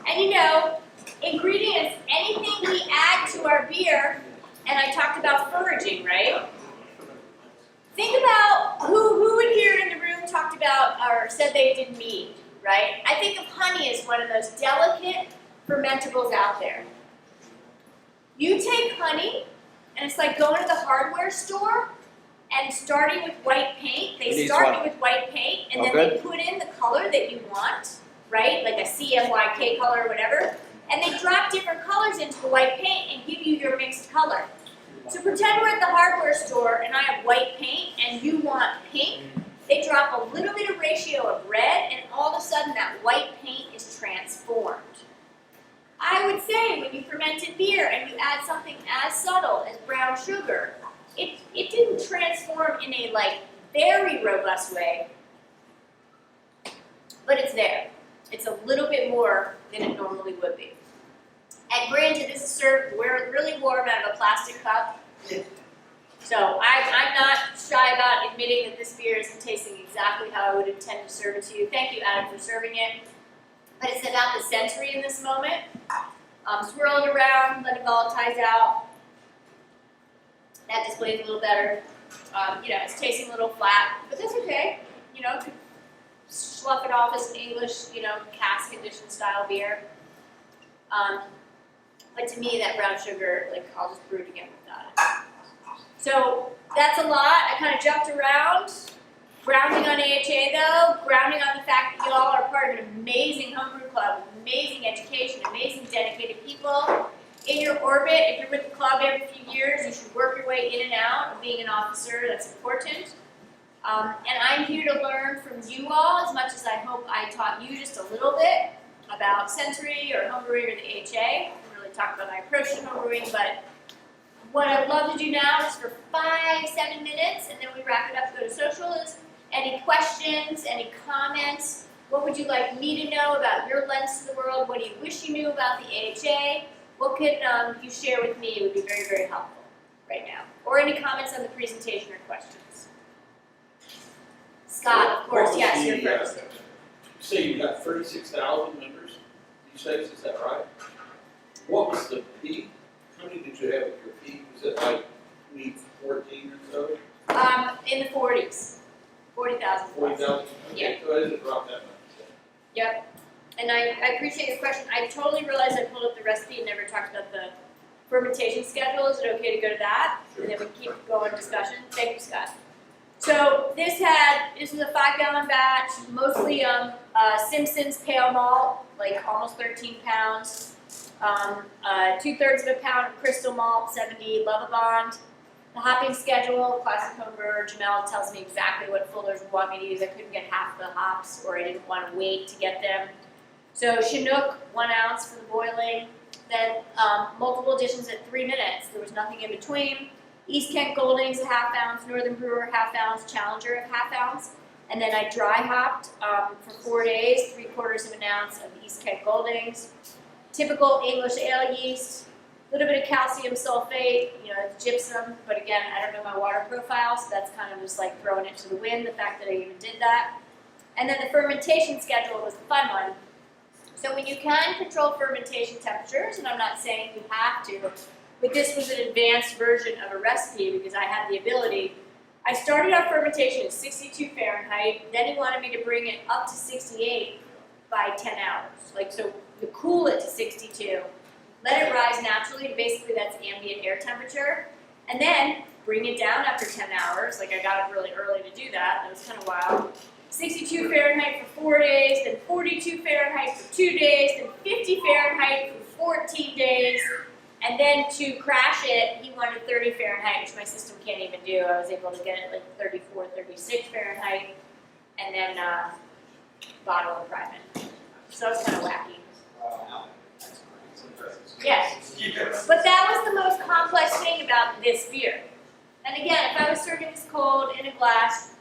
And you know, ingredients, anything we add to our beer, and I talked about foraging, right? Think about who in here in the room talked about or said they did mead. right? I think of honey as one of the most delicate fermentables out there. You take honey, and it's like going to the hardware store and starting with white paint. They start you with white paint, and then they put in the color that you want, right? Like a CMYK color or whatever. And they drop different colors into the white paint and give you your mixed color. So pretend we're at the hardware store and I have white paint and you want pink. They drop a little bit of ratio of red, and all of a sudden that white paint is transformed. I would say when you fermented beer and you add something as subtle as brown sugar, it didn't transform in a very robust way, but it's there. It's a little bit more than it normally would be. And granted, this is served really warm out of a plastic cup. So I'm not shy about admitting that this beer isn't tasting exactly how I would intend to serve it to you. Thank you, Adam, for serving it. But it's about the sensory in this moment. Swirl it around, let it volatilize out. That display's a little better. It's tasting a little flat, but that's okay. Could slough it off as an English, cask conditioned style beer. But to me, that brown sugar, I'll just brew it again without it. So that's a lot. I kind of jumped around. Grounding on AHA though, grounding on the fact that you all are part of an amazing homebrew club, with amazing education, amazing dedicated people. In your orbit, if you're with the club every few years, you should work your way in and out of being an officer. That's important. And I'm here to learn from you all as much as I hope I taught you just a little bit about sensory or homebrewing or the AHA. I didn't really talk about my approach to homebrewing, but what I'd love to do now is for 5-7 minutes, and then we wrap it up, go to social, is any questions, any comments? What would you like me to know about your lens to the world? What do you wish you knew about the AHA? What could you share with me? It would be very, very helpful right now. Or any comments on the presentation or questions? Scott, of course, yes, you're first. You say you got 36,000 members these days, is that right? What was the peak? How many did you have at your peak? Was it like 2014 or so? In the 40s. 40,000. 40,000? Okay, Yeah. so it hasn't dropped that much. Yep. And I appreciate your question. I totally realized I pulled up the recipe and never talked about the fermentation schedule. Is it okay to go to that? Sure. And then we keep going discussion. Thank you, Scott. So this was a 5-gallon batch, mostly Simpson's pale malt, almost 13 pounds. 2/3 of a pound of crystal malt, 70 Lovabond. The hopping schedule, classic homebrewer, Jamel tells me exactly what Fuller's would want me to use. I couldn't get half the hops, or I didn't want to wait to get them. So Chinook, 1 ounce for the boiling. Then multiple additions at 3 minutes. There was nothing in between. East Kent Goldings, 1/2 ounce. Northern Brewer, 1/2 ounce. Challenger, 1/2 ounce. And then I dry hopped for 4 days, 3/4 of an ounce of East Kent Goldings. Typical English ale yeast. A little bit of calcium sulfate, it's gypsum, but again, I don't know my water profile, so that's kind of just throwing it to the wind, the fact that I even did that. And then the fermentation schedule was the fun one. So when you can control fermentation temperatures, and I'm not saying you have to, but this was an advanced version of a recipe because I had the ability. I started our fermentation at 62 Fahrenheit, then he wanted me to bring it up to 68 by 10 hours. So you cool it to 62. Let it rise naturally, basically that's ambient air temperature, and then bring it down after 10 hours. I got up really early to do that was kind of wild. 62 Fahrenheit for 4 days, then 42 Fahrenheit for 2 days, then 50 Fahrenheit for 14 days, and then to crash it, he wanted 30 Fahrenheit, which my system can't even do. I was able to get it 34, 36 Fahrenheit, and then bottle and prime it. So it's kind of wacky. Yes. But that was the most complex thing about this beer. And again, if I was serving this cold in a glass,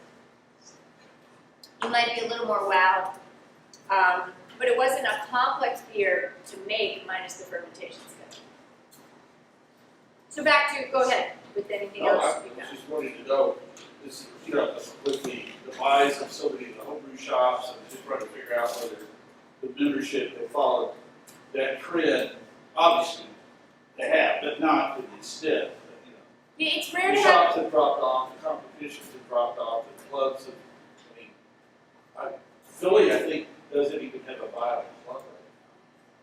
you might be a little more wowed. But it wasn't a complex beer to make minus the fermentation schedule. So back to, go ahead with anything else. I was just wanting to know, this, with the buys of so many of the homebrew shops, and just trying to figure out whether the membership have followed that trend. Obviously, they have, but not to the extent that, Yeah, it's rare the to have. shops have dropped off, the competitions have dropped off, the clubs have, Philly, I think, does it even have a viable club?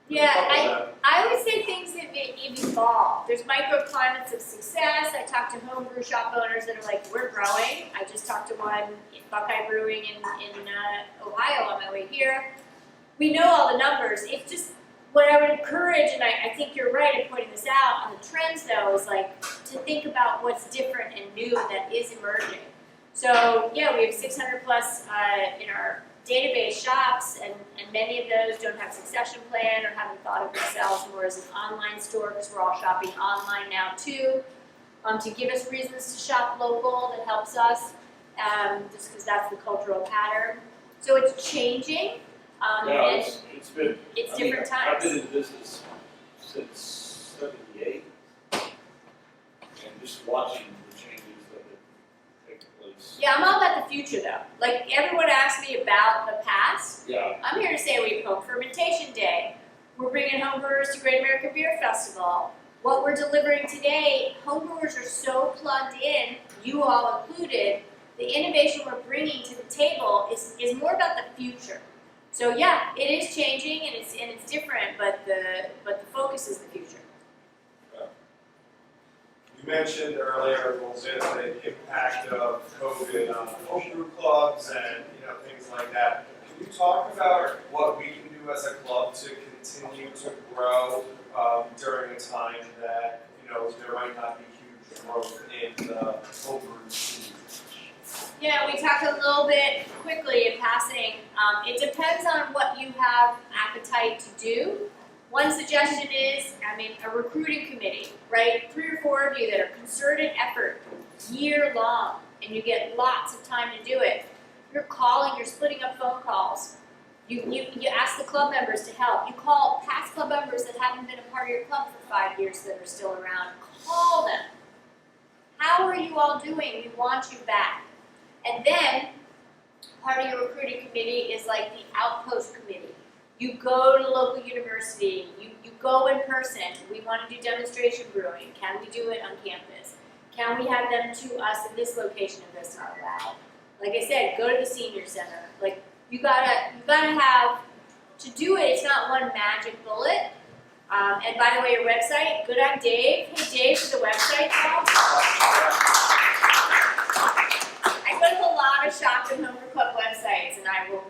Yeah, I would say things have evolved. There's microclimates of success. I talked to homebrew shop owners that are like, we're growing. I just talked to one in Buckeye Brewing in Ohio on my way here. We know all the numbers. It's just what I would encourage, and I think you're right in pointing this out, on the trends though, is like to think about what's different and new that is emerging. So yeah, we have 600 plus in our database shops, and many of those don't have succession plan or haven't thought of themselves more as an online store, because we're all shopping online now too, to give us reasons to shop local. That helps us, just because that's the cultural pattern. So it's changing, Yeah, and it's been. it's I mean, different I've times. been in business since '78, and just watching the changes that have taken place. Yeah, I'm all about the future though. Like everyone asks me about the past. Yeah. I'm here to say we have Home Fermentation Day. We're bringing homebrewers to Great American Beer Festival. What we're delivering today, homebrewers are so plugged in, you all included. The innovation we're bringing to the table is more about the future. So yeah, it is changing and it's different, but the focus is the future. You mentioned earlier, Wilson, the impact of COVID on homebrew clubs and things like that. Can you talk about what we can do as a club to continue to grow during a time that there might not be huge growth in the homebrew scene? Yeah, we talked a little bit quickly in passing. It depends on what you have appetite to do. One suggestion is, a recruiting committee, right? 3 or 4 of you that are concerted effort, year long, and you get lots of time to do it. You're calling, you're splitting up phone calls. You ask the club members to help. You call past club members that haven't been a part of your club for 5 years that are still around. Call them. How are you all doing? We want you back. And then, part of your recruiting committee is like the outpost committee. You go to the local university, you go in person. We want to do demonstration brewing. Can we do it on campus? Can we have them to us in this location if that's not allowed? Like I said, go to the senior center. Like you gotta have, to do it, it's not one magic bullet. And by the way, your website, good on Dave. Hey Dave, for the website now. I go to a lot of shop and homebrew club websites, and I will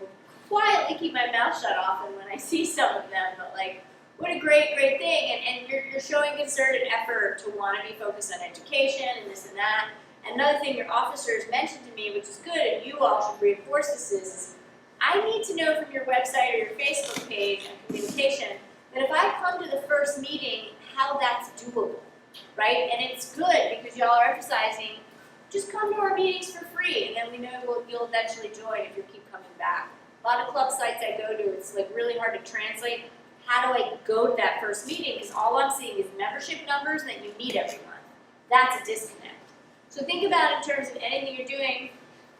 quietly keep my mouth shut often when I see some of them, but like, what a great thing, and you're showing concerted effort to want to be focused on education and this and that. Another thing your officers mentioned to me, which is good, and you all should reinforce this, is I need to know from your website or your Facebook page and communication that if I come to the first meeting, how that's doable, right? And it's good because y'all are emphasizing, just come to our meetings for free, and then we know you'll eventually join if you keep coming back. A lot of club sites I go to, it's like really hard to translate. How do I go to that first meeting? Because all I'm seeing is membership numbers and that you meet everyone. That's a disconnect. So think about it in terms of anything you're doing,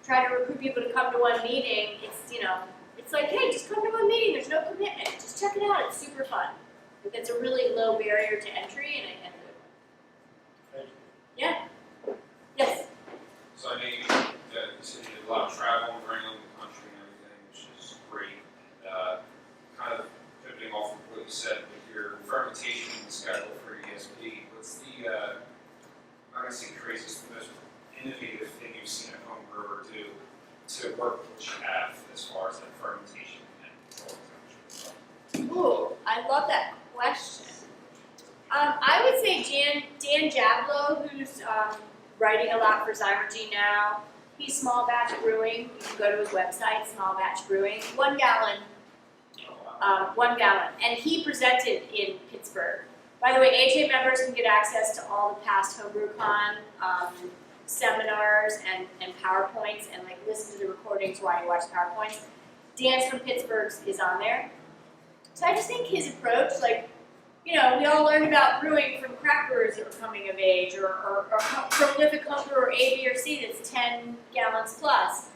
try to recruit people to come to one meeting. It's like, hey, just come to one meeting. There's no commitment. Just check it out. It's super fun. But that's a really low barrier to entry and a good one. Thank you. Yeah. Yes. So I know you said you did a lot of travel around the country and everything, which is great. Kind of pivoting off of what you said with your fermentation schedule for ESP, what's the, I'm going to say craziest, the most innovative thing you've seen a home brewer do to work with what you have as far as that fermentation and control temperature? Ooh, I love that question. I would say Dan Jablow, who's writing a lot for Zymergy now. He's small batch brewing. You can go to his website, small batch brewing. 1 gallon. 1 gallon. And he presented in Pittsburgh. By the way, AJ members can get access to all the past HomebrewCon seminars and PowerPoints and like listen to the recordings while you watch PowerPoints. Dan's from Pittsburgh is on there. So I just think his approach, like, we all learned about brewing from craft brewers that were coming of age, or prolific home brewer A, B, or C that's 10 gallons plus.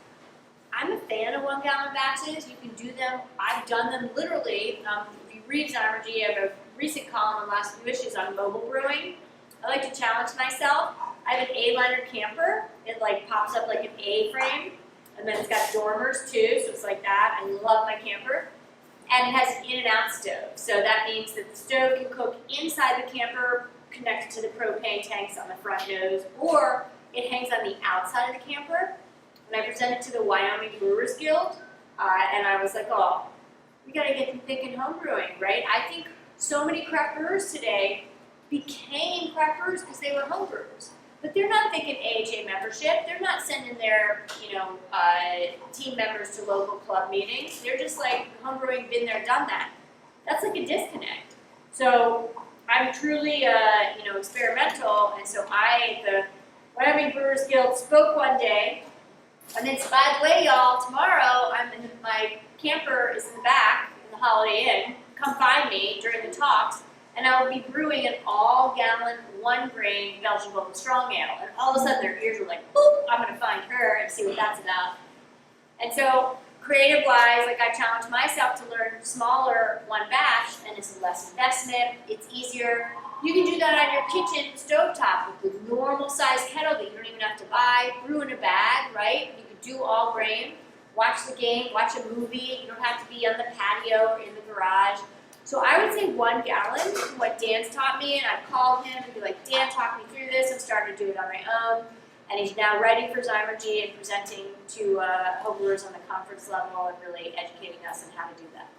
I'm a fan of 1 gallon batches. You can do them. I've done them literally. If you read Zymergy, I have a recent column in the last few issues on mobile brewing. I like to challenge myself. I have an A-liner camper. It like pops up like an A-frame. And then it's got dormers too, so it's like that. I love my camper. And it has an in and out stove. So that means that the stove can cook inside the camper, connected to the propane tanks on the front nose, or it hangs on the outside of the camper. And I presented to the Wyoming Brewers Guild, and I was like, oh, we gotta get them thinking homebrewing, right? I think so many craft brewers today became craft brewers because they were homebrewers. But they're not thinking AHA membership. They're not sending their, team members to local club meetings. They're just like, homebrewing, been there, done that. That's like a disconnect. So I'm truly, experimental, and so the Wyoming Brewers Guild spoke one day, and then, by the way, y'all, tomorrow my camper is in the back in the Holiday Inn. Come find me during the talks. And I will be brewing an all-gallon, 1-grain Belgian Golden Strong Ale. And all of a sudden their ears were like, boop, I'm going to find her and see what that's about. And so, creative-wise, like I challenged myself to learn smaller one batch, and it's less investment, it's easier. You can do that on your kitchen stovetop with the normal-sized kettle that you don't even have to buy, brew in a bag, right? You could do all grain, watch the game, watch a movie. You don't have to be on the patio or in the garage. So I would say 1 gallon, what Dan's taught me, and I'd call him and be like, Dan, talk me through this. I'm starting to do it on my own. And he's now writing for Zymergy and presenting to homebrewers on the conference level and really educating us on how to do that.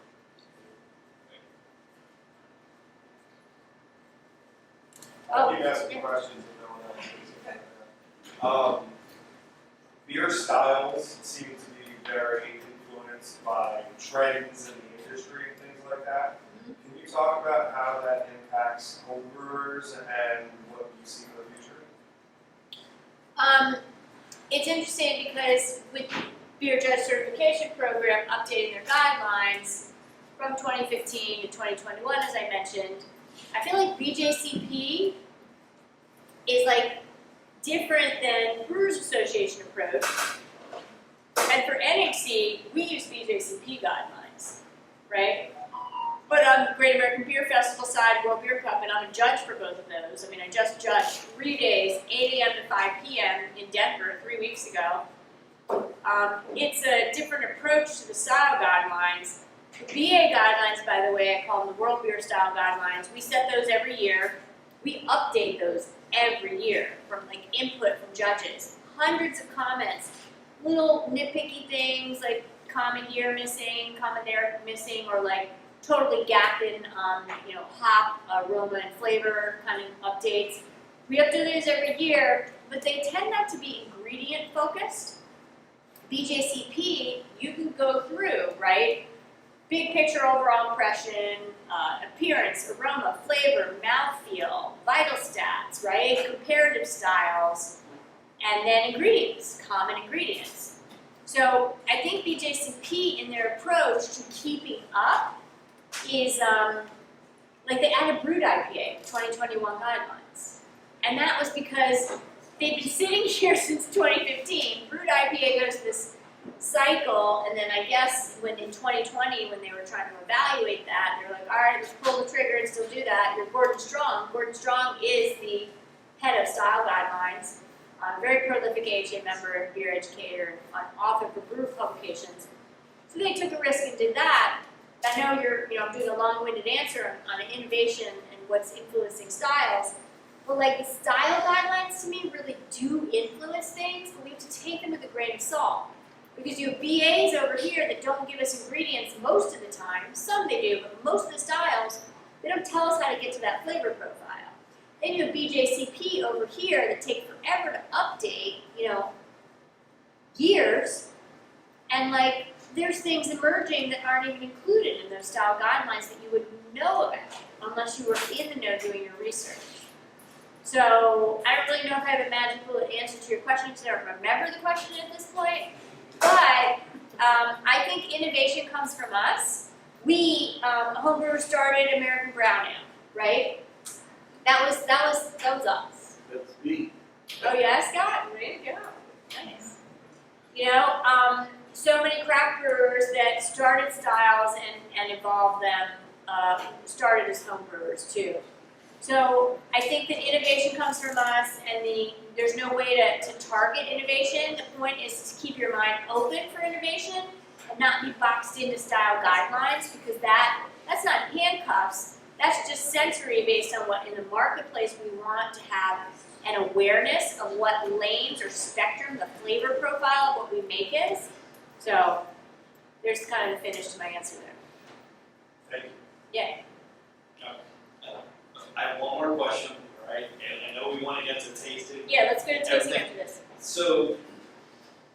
I'll keep asking questions if no one else is. Beer styles seem to be very influenced by trends in the industry and things like that. Can you talk about how that impacts homebrewers and what you see in the future? It's interesting because with Beer Judge Certification Program updating their guidelines from 2015 to 2021, as I mentioned, I feel like BJCP is like different than Brewers Association approach. And for NHC, we use BJCP guidelines, right? But on the Great American Beer Festival side, World Beer Cup, and I'm a judge for both of those. I mean, I just judged 3 days, 8 a.m. to 5 p.m. in Denver 3 weeks ago. It's a different approach to the style guidelines. The BA guidelines, by the way, I call them the World Beer Style Guidelines. We set those every year. We update those every year from like input from judges. Hundreds of comments, little nitpicky things like comment here missing, comment there missing, or like totally gapping, hop, aroma, and flavor kind of updates. We update those every year, but they tend not to be ingredient focused. BJCP, you can go through, right? Big picture overall impression, appearance, aroma, flavor, mouthfeel, vital stats, right? Comparative styles, and then ingredients, common ingredients. So I think BJCP in their approach to keeping up is like they added brewed IPA, 2021 guidelines. And that was because they've been sitting here since 2015. Brewed IPA goes to this cycle, and then I guess when in 2020, when they were trying to evaluate that, they were like, all right, let's pull the trigger and still do that. You're Gordon Strong. Gordon Strong is the head of style guidelines, very prolific AHA member, beer educator, and author for brew publications. So they took a risk and did that. I know I'm doing a long-winded answer on innovation and what's influencing styles, but like the style guidelines to me really do influence things, but we have to take them with a grain of salt. Because you have BAs over here that don't give us ingredients most of the time. Some they do, but most of the styles, they don't tell us how to get to that flavor profile. Then you have BJCP over here that take forever to update, years, and like there's things emerging that aren't even included in those style guidelines that you would know about unless you were in the know doing your research. So I don't really know if I have a magic bullet answer to your question because I don't remember the question at this point. But I think innovation comes from us. We, homebrewers started American Brown Ale, right? That was us. That's me. Oh yeah, Scott, way to go. Nice. So many craft brewers that started styles and evolved them started as homebrewers too. So I think that innovation comes from us, and there's no way to target innovation. The point is to keep your mind open for innovation and not be boxed into style guidelines, because that's not handcuffs. That's just sensory based on what in the marketplace we want to have an awareness of what lanes or spectrum, the flavor profile of what we make is. So there's kind of the finish to my answer there. Thank you. Yeah. I have one more question, right? And I know we want to get to tasting. Yeah, let's go to tasting Everything. after this. So,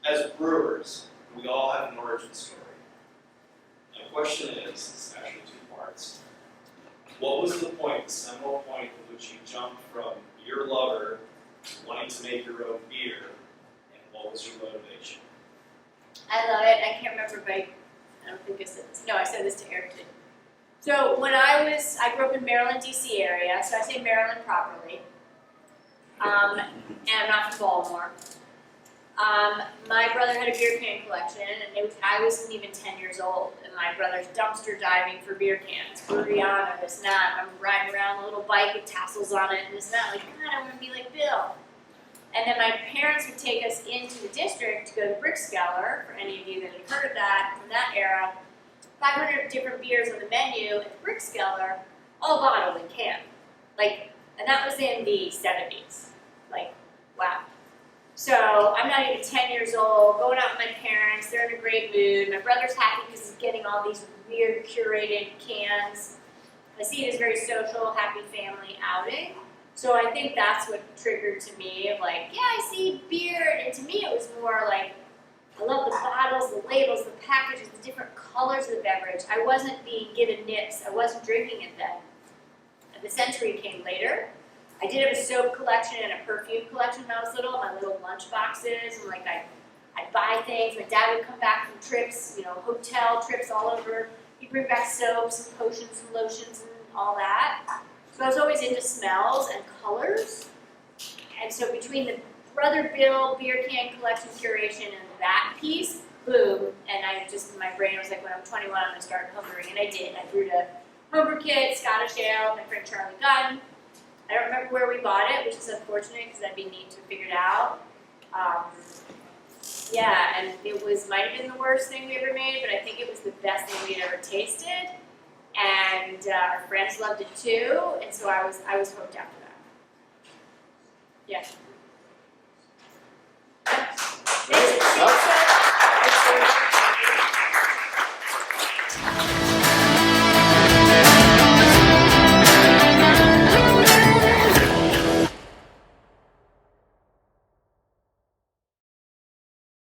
as brewers, we all have an origin story. My question is, it's actually two parts. What was the point, the seminal point at which you jumped from beer lover to wanting to make your own beer, and what was your motivation? I love it. I can't remember, but I don't think I said this. No, I said this to Eric too. So when I grew up in Maryland, D.C. area, so I say Maryland properly, and I'm not from Baltimore. My brother had a beer can collection, and I wasn't even 10 years old, and my brother's dumpster diving for beer cans, Brianna, this and that. I'm riding around a little bike with tassels on it, and this and that, like, God, I want to be like Bill. And then my parents would take us into the district to go to Brickskeller, for any of you that have heard of that, from that era. 500 different beers on the menu at Brickskeller, all bottled and canned. Like, and that was in the 70s. Like, wow. So I'm not even 10 years old, going out with my parents, they're in a great mood. My brother's happy because he's getting all these weird curated cans. I see it as very social, happy family outing. So I think that's what triggered to me of like, yeah, I see beer, and to me it was more like, I love the bottles, the labels, the packages, the different colors of the beverage. I wasn't being given nips. I wasn't drinking it then. And the sensory came later. I did have a soap collection and a perfume collection when I was little, my little lunch boxes, and like I'd buy things. My dad would come back from trips, hotel trips all over. He'd bring back soaps and potions and lotions and all that. So I was always into smells and colors. And so between the Brother Bill beer can collection curation and that piece, boom, and my brain was like, when I'm 21, I'm going to start homebrewing, and I did. I brewed a homebrew kit, Scottish Ale, my friend Charlie Gunn. I don't remember where we bought it, which is unfortunate because that'd be neat to figure it out. Yeah, and it might have been the worst thing we ever made, but I think it was the best thing we'd ever tasted, and our friends loved it too, and so I was hooked after that. Yeah.